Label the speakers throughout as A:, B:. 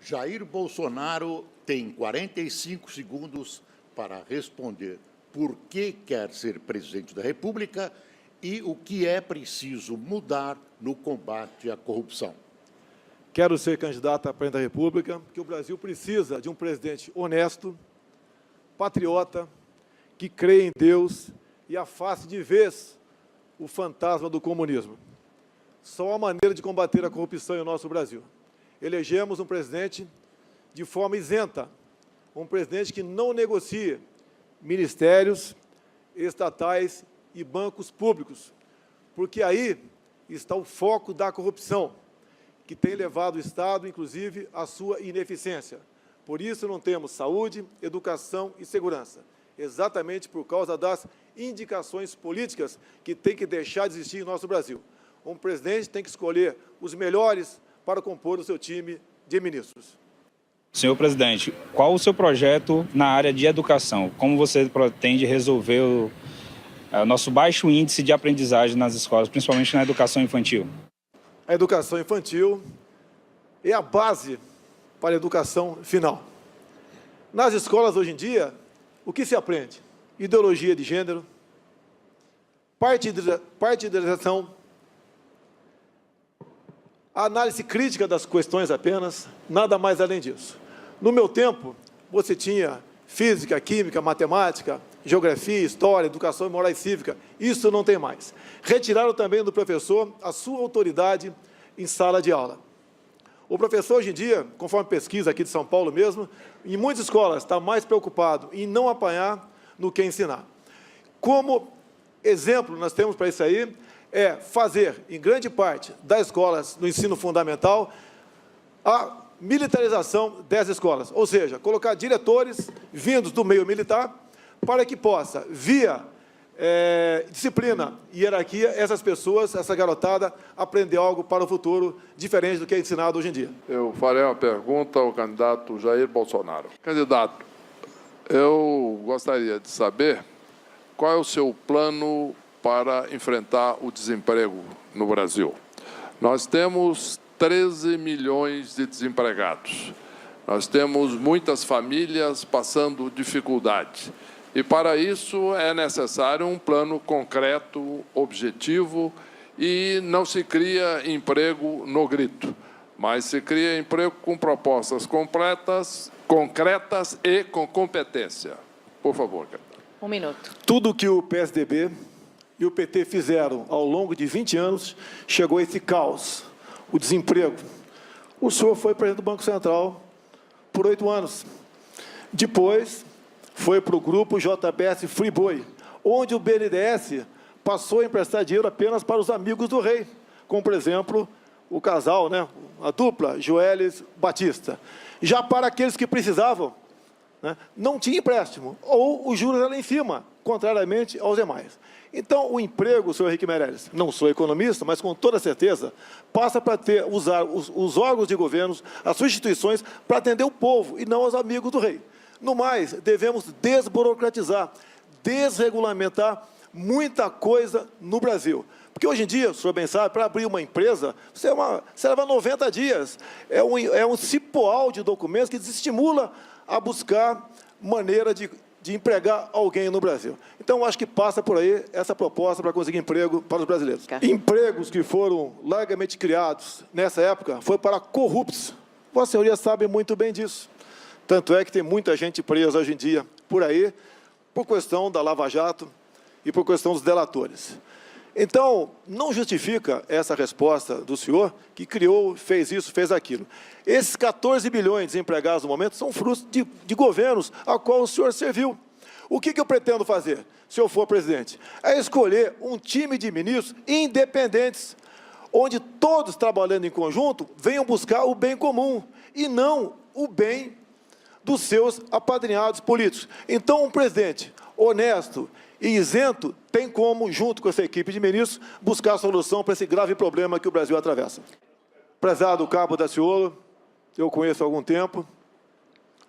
A: Jair Bolsonaro tem 45 segundos para responder por que quer ser presidente da República e o que é preciso mudar no combate à corrupção.
B: Quero ser candidato a presidente da República, porque o Brasil precisa de um presidente honesto, patriota, que crê em Deus e afaste de vez o fantasma do comunismo. Só há maneira de combater a corrupção em nosso Brasil. Elegemos um presidente de forma isenta, um presidente que não negocie ministérios, estatais e bancos públicos, porque aí está o foco da corrupção, que tem levado o Estado, inclusive, à sua ineficiência. Por isso não temos saúde, educação e segurança, exatamente por causa das indicações políticas que tem que deixar de existir em nosso Brasil. Um presidente tem que escolher os melhores para compor o seu time de ministros.
C: Senhor presidente, qual o seu projeto na área de educação? Como você pretende resolver o nosso baixo índice de aprendizagem nas escolas, principalmente na educação infantil?
B: A educação infantil é a base para a educação final. Nas escolas, hoje em dia, o que se aprende? Ideologia de gênero, partidarização, a análise crítica das questões apenas, nada mais além disso. No meu tempo, você tinha física, química, matemática, geografia, história, educação moral e cívica. Isso não tem mais. Retiraram também do professor a sua autoridade em sala de aula. O professor, hoje em dia, conforme pesquisa aqui de São Paulo mesmo, em muitas escolas está mais preocupado em não apanhar do que ensinar. Como exemplo, nós temos para isso aí, é fazer, em grande parte das escolas do ensino fundamental, a militarização das escolas, ou seja, colocar diretores vindos do meio militar para que possa, via disciplina e hierarquia, essas pessoas, essa garotada, aprender algo para o futuro diferente do que é ensinado hoje em dia.
D: Eu farei uma pergunta ao candidato Jair Bolsonaro. Candidato, eu gostaria de saber qual é o seu plano para enfrentar o desemprego no Brasil. Nós temos 13 milhões de desempregados. Nós temos muitas famílias passando dificuldade. E, para isso, é necessário um plano concreto, objetivo, e não se cria emprego no grito, mas se cria emprego com propostas concretas e com competência. Por favor, candidato.
E: Um minuto.
B: Tudo que o PSDB e o PT fizeram ao longo de 20 anos, chegou a esse caos, o desemprego. O senhor foi presidente do Banco Central por 8 anos. Depois, foi para o grupo JBS Friboi, onde o BNDES passou a emprestar dinheiro apenas para os amigos do rei, como, por exemplo, o casal, né, a dupla, Joelis Batista. Já para aqueles que precisavam, né, não tinha empréstimo, ou os juros eram em cima, contrariamente aos demais. Então, o emprego, senhor Henrique Meirelles, não sou economista, mas com toda certeza, passa para usar os órgãos de governo, as suas instituições, para atender o povo e não os amigos do rei. No mais, devemos desburocratizar, desregulamentar muita coisa no Brasil. Porque hoje em dia, o senhor bem sabe, para abrir uma empresa, você leva 90 dias. É um cipoal de documentos que desestimula a buscar maneira de empregar alguém no Brasil. Então, acho que passa por aí essa proposta para conseguir emprego para os brasileiros. Empregos que foram largamente criados nessa época foi para corruptos. Vossa Senhoria sabe muito bem disso. Tanto é que tem muita gente presa hoje em dia por aí, por questão da Lava Jato e por questão dos delatores. Então, não justifica essa resposta do senhor, que criou, fez isso, fez aquilo. Esses 14 bilhões desempregados no momento são frutos de governos a qual o senhor serviu. O que eu pretendo fazer, se eu for presidente? É escolher um time de ministros independentes, onde todos, trabalhando em conjunto, venham buscar o bem comum e não o bem dos seus apadrinhados políticos. Então, um presidente honesto e isento tem como, junto com essa equipe de ministros, buscar a solução para esse grave problema que o Brasil atravessa. Prezado Cabo Daciolo, eu conheço há algum tempo,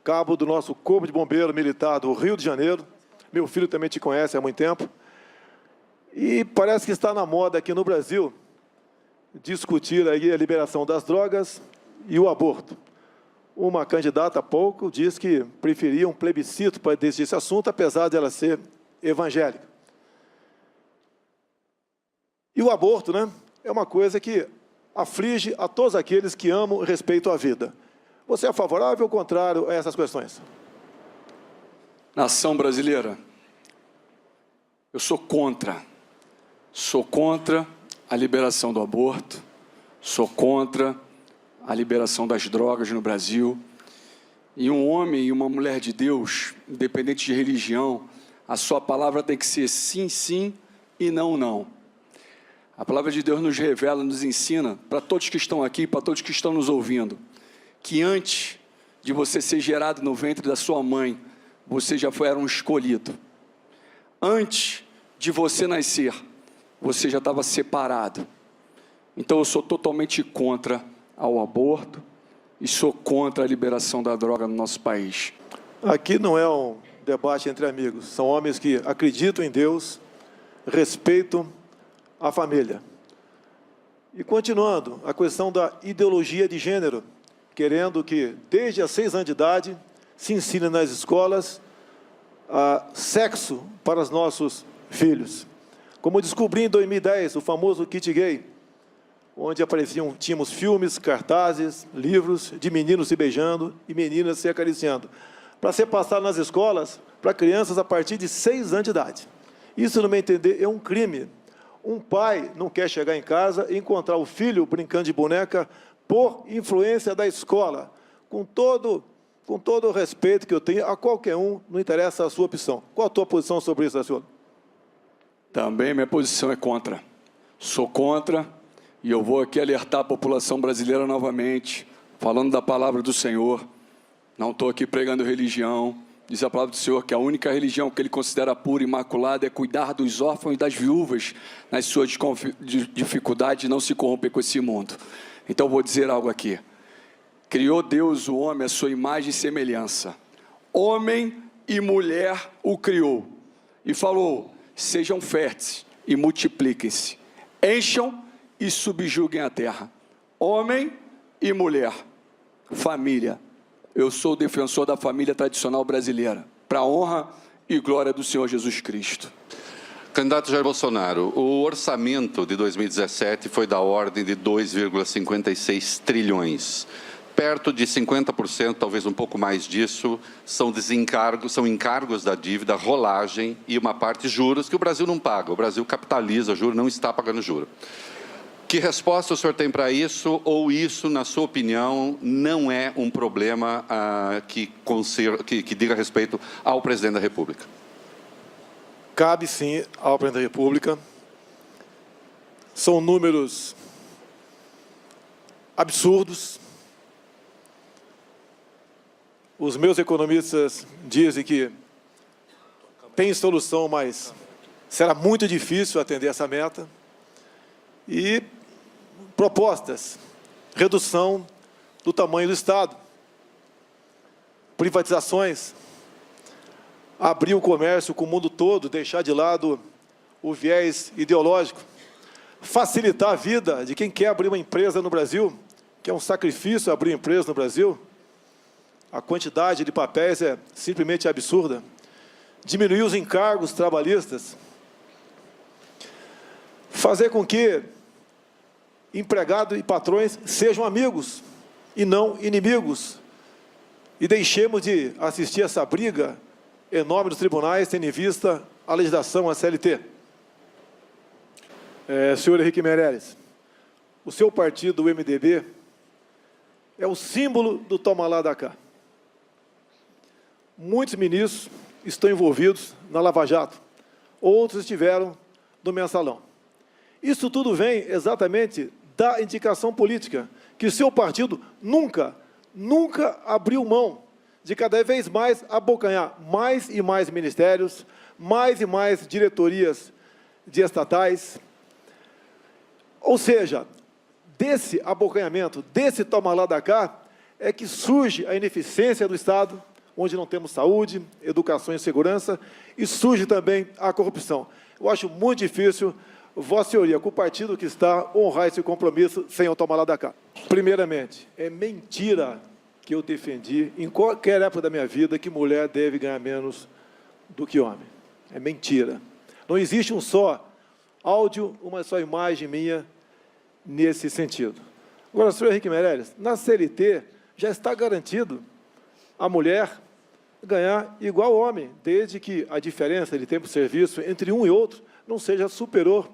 B: cabo do nosso Corpo de Bombeiro Militar do Rio de Janeiro, meu filho também te conhece há muito tempo, e parece que está na moda aqui no Brasil discutir aí a liberação das drogas e o aborto. uma candidata há pouco disse que preferia um plebiscito para decidir esse assunto, apesar de ela ser evangélica. E o aborto, né, é uma coisa que aflige a todos aqueles que amam e respeitam a vida. Você é favorável ou contrário a essas questões?
E: Nação brasileira, eu sou contra a liberação do aborto, sou contra a liberação das drogas no Brasil. E um homem e uma mulher de Deus, independente de religião, a sua palavra tem que ser sim, sim e não, não. A palavra de Deus nos revela, nos ensina, para todos que estão aqui, para todos que estão nos ouvindo, que antes de você ser gerado no ventre da sua mãe, você já era um escolhido. Antes de você nascer, você já estava separado. Então eu sou totalmente contra ao aborto e sou contra a liberação da droga no nosso país.
B: Aqui não é um debate entre amigos, são homens que acreditam em Deus, respeitam a família. E continuando, a questão da ideologia de gênero, querendo que desde os 6 anos de idade se ensine nas escolas sexo para os nossos filhos. Como descobri em 2010, o famoso kit gay, onde tínhamos filmes, cartazes, livros de meninos se beijando e meninas se acariciando, para ser passado nas escolas para crianças a partir de 6 anos de idade. Isso, no meu entender, é um crime. Um pai não quer chegar em casa e encontrar o filho brincando de boneca por influência da escola. Com todo o respeito que eu tenho a qualquer um, não interessa a sua opção. Qual a tua posição sobre isso, senhor?
E: Também minha posição é contra. Sou contra e eu vou aqui alertar a população brasileira novamente, falando da palavra do Senhor. Não estou aqui pregando religião. Diz a palavra do Senhor que a única religião que Ele considera pura e imaculada é cuidar dos órfãos e das viúvas nas suas dificuldades de não se corromper com esse mundo. Então eu vou dizer algo aqui. Criou Deus o homem à sua imagem e semelhança. Homem e mulher o criou. E falou, sejam férteis e multipliquem-se. Encham e subjuguem a terra. Homem e mulher. Família. Eu sou o defensor da família tradicional brasileira, para a honra e glória do Senhor Jesus Cristo.
F: Candidato Jair Bolsonaro, o orçamento de 2017 foi da ordem de 2,56 trilhões. Perto de 50%, talvez um pouco mais disso, são encargos da dívida, rolagem e uma parte juros que o Brasil não paga. O Brasil capitaliza juros, não está pagando juros. Que resposta o senhor tem para isso, ou isso, na sua opinião, não é um problema que diga respeito ao presidente da República?
B: Cabe sim ao presidente da República. São números absurdos. Os meus economistas dizem que tem solução, mas será muito difícil atender essa meta. E propostas, redução do tamanho do Estado, privatizações, abrir o comércio com o mundo todo, deixar de lado o viés ideológico, facilitar a vida de quem quer abrir uma empresa no Brasil, que é um sacrifício abrir empresa no Brasil. A quantidade de papéis é simplesmente absurda. Diminuir os encargos trabalhistas, fazer com que empregados e patrões sejam amigos e não inimigos. E deixemos de assistir essa briga enorme dos tribunais, tendo em vista a legislação, a CLT. Senhor Henrique Meirelles, o seu partido, o MDB, é o símbolo do toma lá da cá. Muitos ministros estão envolvidos na Lava Jato, outros estiveram no Mensalão. Isso tudo vem exatamente da indicação política, que o seu partido nunca abriu mão de cada vez mais abocanhar mais e mais ministérios, mais e mais diretorias de estatais. Ou seja, desse abocanhamento, desse toma lá da cá, é que surge a ineficiência do Estado, onde não temos saúde, educação e segurança, e surge também a corrupção. Eu acho muito difícil Vossa Senhoria, com o partido que está, honrar esse compromisso sem o tomar lá da cá. Primeiramente, é mentira que eu defendi, em qualquer época da minha vida, que mulher deve ganhar menos do que homem. É mentira. Não existe um só áudio, uma só imagem minha nesse sentido. Agora, senhor Henrique Meirelles, na CLT já está garantido a mulher ganhar igual ao homem, desde que a diferença de tempo de serviço entre um e outro não seja superior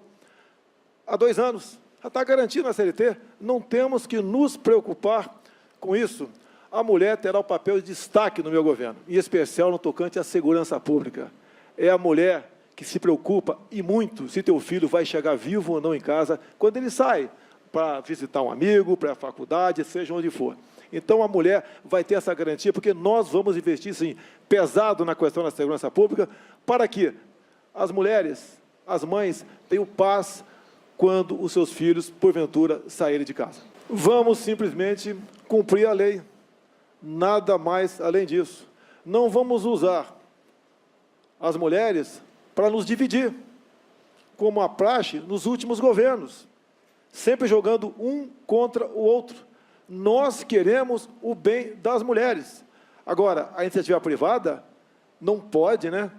B: a 2 anos. Já está garantido na CLT, não temos que nos preocupar com isso. A mulher terá o papel de destaque no meu governo, em especial no tocante à segurança pública. É a mulher que se preocupa, e muito, se teu filho vai chegar vivo ou não em casa, quando ele sai para visitar um amigo, para a faculdade, seja onde for. Então, a mulher vai ter essa garantia, porque nós vamos investir, sim, pesado na questão da segurança pública, para que as mulheres, as mães, tenham paz quando os seus filhos, porventura, saírem de casa. Vamos simplesmente cumprir a lei. Nada mais além disso. Não vamos usar as mulheres para nos dividir, como a praxe nos últimos governos, sempre jogando um contra o outro. Nós queremos o bem das mulheres. Agora, a iniciativa privada não pode, né,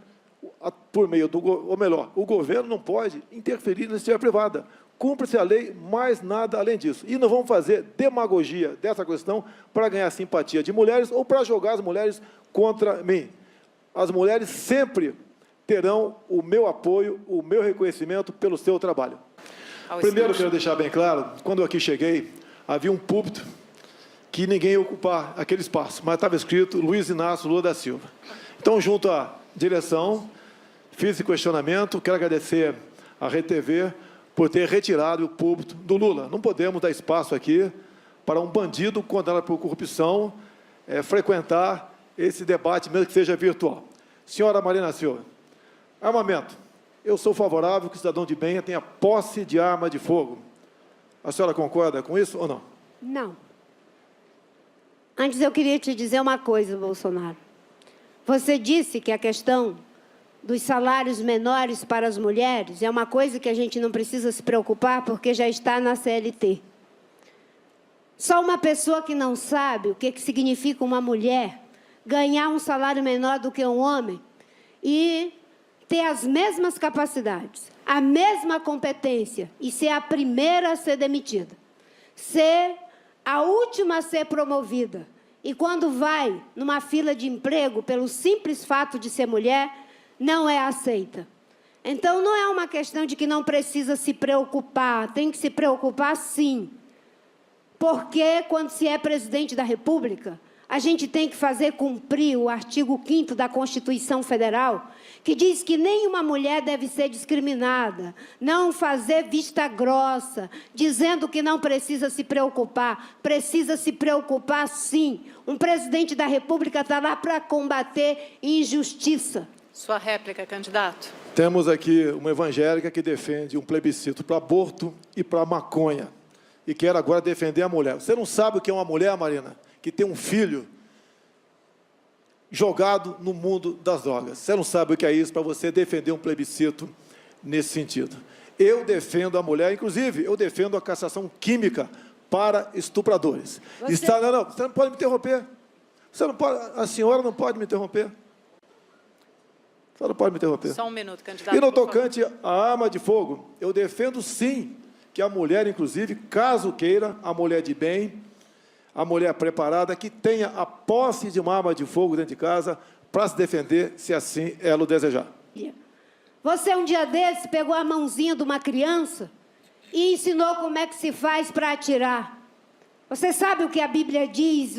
B: por meio do, ou melhor, o governo não pode interferir na iniciativa privada. Cumpre-se a lei, mais nada além disso. E não vamos fazer demagogia dessa questão para ganhar simpatia de mulheres ou para jogar as mulheres contra mim. As mulheres sempre terão o meu apoio, o meu reconhecimento pelo seu trabalho. Primeiro, quero deixar bem claro, quando eu aqui cheguei, havia um púlpito que ninguém ia ocupar aquele espaço, mas estava escrito Luiz Inácio Lula da Silva. Então, junto à direção, fiz esse questionamento, quero agradecer à RTV por ter retirado o púlpito do Lula. Não podemos dar espaço aqui para um bandido condenado por corrupção frequentar esse debate, mesmo que seja virtual. Senhora Marina Silva, armamento. Eu sou favorável que o cidadão de bem tenha posse de arma de fogo. A senhora concorda com isso ou não?
G: Não. Antes eu queria te dizer uma coisa, Bolsonaro. Você disse que a questão dos salários menores para as mulheres é uma coisa que a gente não precisa se preocupar porque já está na CLT. Só uma pessoa que não sabe o que significa uma mulher ganhar um salário menor do que um homem e ter as mesmas capacidades, a mesma competência e ser a primeira a ser demitida, ser a última a ser promovida. E quando vai numa fila de emprego, pelo simples fato de ser mulher, não é aceita. Então, não é uma questão de que não precisa se preocupar, tem que se preocupar sim. Porque, quando se é presidente da República, a gente tem que fazer cumprir o artigo 5º da Constituição Federal, que diz que nenhuma mulher deve ser discriminada, não fazer vista grossa, dizendo que não precisa se preocupar sim. Um presidente da República está lá para combater injustiça.
H: Sua réplica, candidato.
B: Temos aqui uma evangélica que defende um plebiscito para aborto e para maconha, e quer agora defender a mulher. Você não sabe o que é uma mulher, Marina, que tem um filho jogado no mundo das drogas. Você não sabe o que é isso para você defender um plebiscito nesse sentido. Eu defendo a mulher, inclusive, eu defendo a cassação química para estupradores. Não, você não pode me interromper. Você não pode, a senhora não pode me interromper. A senhora não pode me interromper.
H: Só um minuto, candidato.
B: E no tocante à arma de fogo, eu defendo sim que a mulher, inclusive, caso queira, a mulher de bem, a mulher preparada, que tenha a posse de uma arma de fogo dentro de casa para se defender, se assim ela o desejar.
G: Você, um dia desse, pegou a mãozinha de uma criança e ensinou como é que se faz para atirar. Você sabe o que a Bíblia diz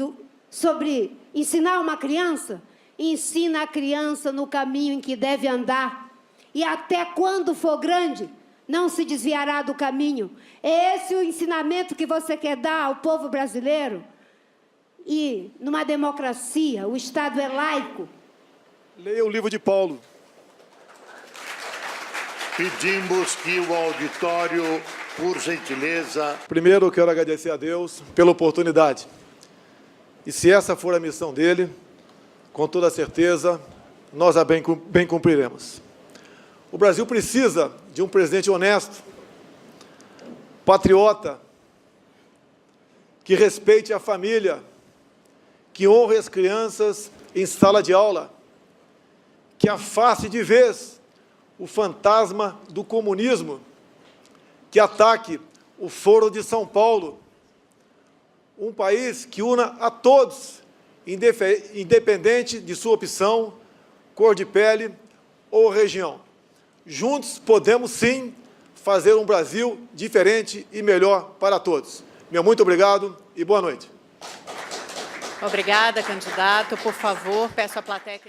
G: sobre ensinar uma criança? Ensina a criança no caminho em que deve andar, e até quando for grande, não se desviará do caminho. É esse o ensinamento que você quer dar ao povo brasileiro? E, numa democracia, o Estado é laico.
B: Leia o livro de Paulo.
A: Pedimos que o auditório, por gentileza...
B: Primeiro, eu quero agradecer a Deus pela oportunidade. E se essa for a missão dele, com toda certeza, nós a bem cumpriremos. O Brasil precisa de um presidente honesto, patriota, que respeite a família, que honre as crianças em sala de aula, que afaste de vez o fantasma do comunismo, que ataque o Foro de São Paulo, um país que una a todos, independente de sua opção, cor de pele ou região. Juntos podemos, sim, fazer um Brasil diferente e melhor para todos. Meu muito obrigado e boa noite.
H: Obrigada, candidato. Por favor, peço à plateia que...